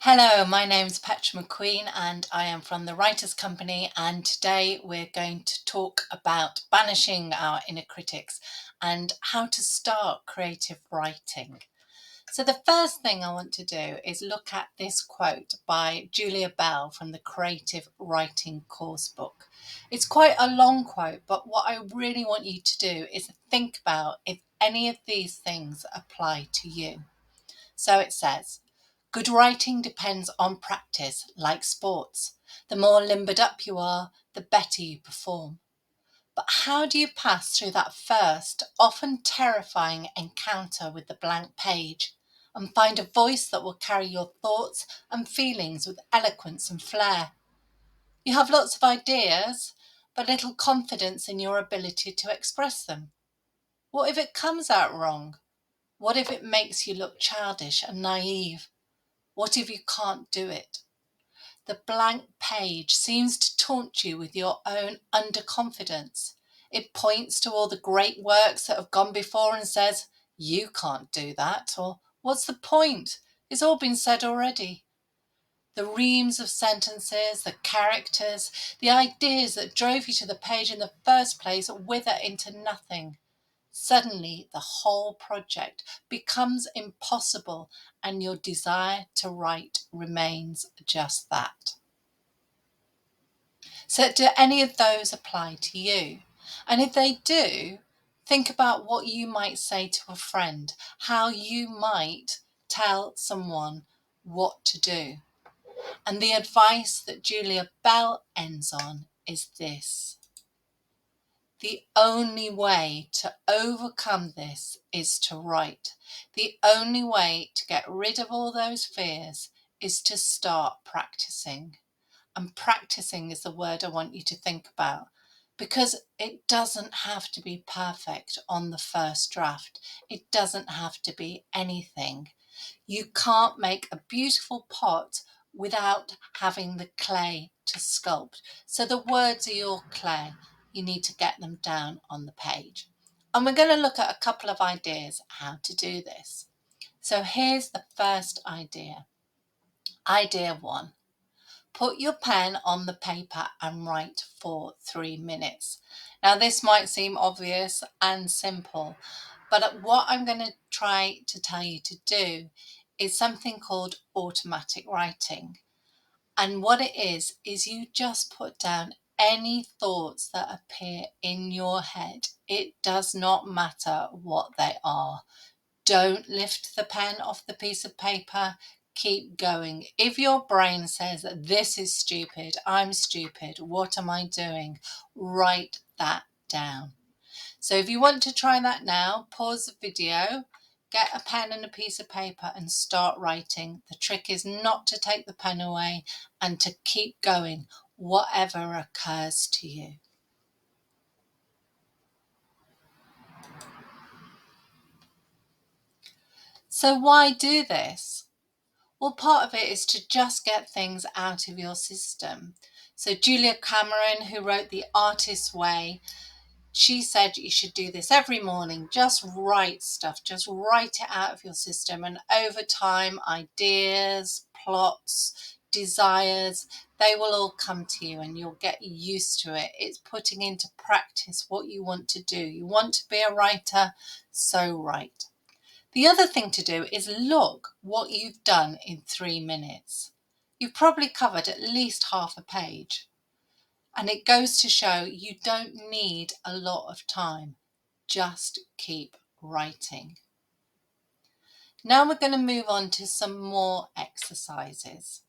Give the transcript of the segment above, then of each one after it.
Hello, my name's Petra McQueen and I am from the Writers Company, and today we're going to talk about banishing our inner critics and how to start creative writing. So the first thing I want to do is look at this quote by Julia Bell from the Creative Writing Coursebook. It's quite a long quote, but what I really want you to do is think about if any of these things apply to you. So it says, good writing depends on practice, like sports. The more limbered up you are, the better you perform. But how do you pass through that first, often terrifying encounter with the blank page and find a voice that will carry your thoughts and feelings with eloquence and flair? You have lots of ideas, but little confidence in your ability to express them. What if it comes out wrong? What if it makes you look childish and naive? What if you can't do it? The blank page seems to taunt you with your own underconfidence. It points to all the great works that have gone before and says, you can't do that, or what's the point? It's all been said already. The reams of sentences, the characters, the ideas that drove you to the page in the first place wither into nothing. Suddenly, the whole project becomes impossible and your desire to write remains just that. So, do any of those apply to you? And if they do, think about what you might say to a friend, how you might tell someone what to do. And the advice that Julia Bell ends on is this. The only way to overcome this is to write. The only way to get rid of all those fears is to start practicing. And practicing is the word I want you to think about, because it doesn't have to be perfect on the first draft. It doesn't have to be anything. You can't make a beautiful pot without having the clay to sculpt. So the words are your clay. You need to get them down on the page. And we're going to look at a couple of ideas how to do this. So here's the first idea. Idea one. Put your pen on the paper and write for 3 minutes. Now, this might seem obvious and simple, but what I'm going to try to tell you to do is something called automatic writing. And what it is you just put down any thoughts that appear in your head. It does not matter what they are. Don't lift the pen off the piece of paper. Keep going. If your brain says that this is stupid, I'm stupid, what am I doing? Write that down. So if you want to try that now, pause the video, get a pen and a piece of paper and start writing. The trick is not to take the pen away and to keep going, whatever occurs to you. So why do this? Well, part of it is to just get things out of your system. So Julia Cameron, who wrote The Artist's Way, she said you should do this every morning. Just write stuff, just write it out of your system. And over time, ideas, plots, desires, they will all come to you and you'll get used to it. It's putting into practice what you want to do. You want to be a writer, so write. The other thing to do is look what you've done in 3 minutes. You've probably covered at least half a page. And it goes to show you don't need a lot of time. Just keep writing. Now we're going to move on to some more exercises.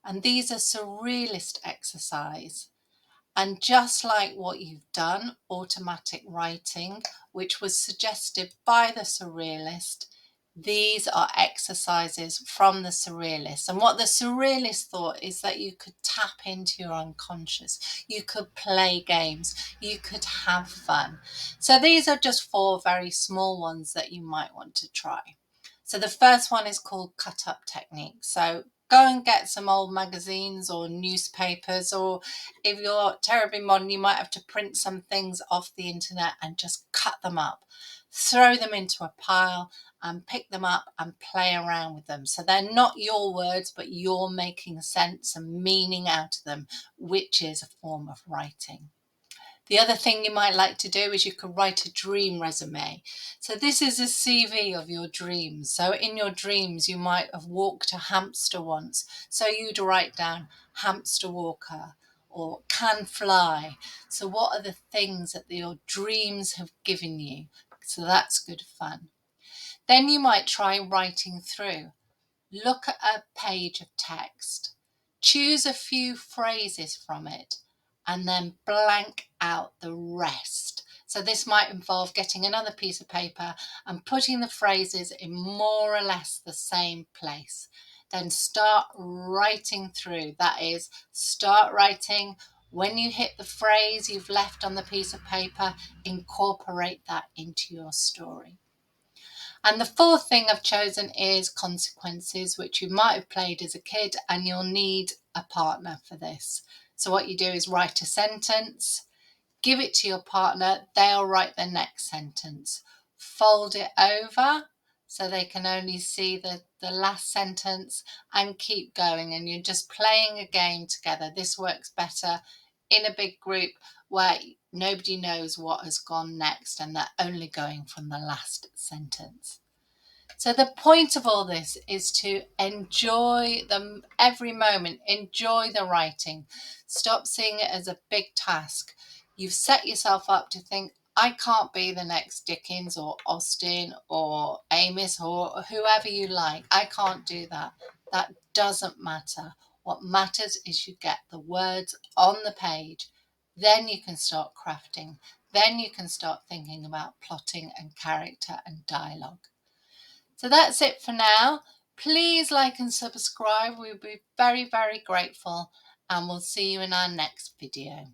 And these are surrealist exercise. And just like what you've done, automatic writing, which was suggested by the surrealist, these are exercises from the surrealists. And what the surrealists thought is that you could tap into your unconscious, you could play games, you could have fun. So these are just 4 very small ones that you might want to try. So the first one is called cut up technique. So go and get some old magazines or newspapers, or if you're terribly modern, you might have to print some things off the internet and just cut them up. throw them into a pile and pick them up and play around with them. So they're not your words, but you're making sense and meaning out of them, which is a form of writing. The other thing you might like to do is you could write a dream resume. So this is a CV of your dreams. So in your dreams, you might have walked a hamster once. So you'd write down hamster walker or can fly. So what are the things that your dreams have given you? So that's good fun. Then you might try writing through. Look at a page of text, choose a few phrases from it, and then blank out the rest. So this might involve getting another piece of paper and putting the phrases in more or less the same place. Then start writing through. That is, start writing. When you hit the phrase you've left on the piece of paper, incorporate that into your story. And the fourth thing I've chosen is consequences, which you might have played as a kid, and you'll need a partner for this. So what you do is write a sentence, give it to your partner, they'll write the next sentence. Fold it over so they can only see the last sentence and keep going. And you're just playing a game together. This works better in a big group where nobody knows what has gone next and they're only going from the last sentence. So the point of all this is to enjoy every moment, enjoy the writing. Stop seeing it as a big task. You've set yourself up to think, I can't be the next Dickens or Austen or Amos or whoever you like. I can't do that. That doesn't matter. What matters is you get the words on the page. Then you can start crafting. Then you can start thinking about plotting and character and dialogue. So that's it for now. Please like and subscribe. We'll be very, very grateful, and we'll see you in our next video.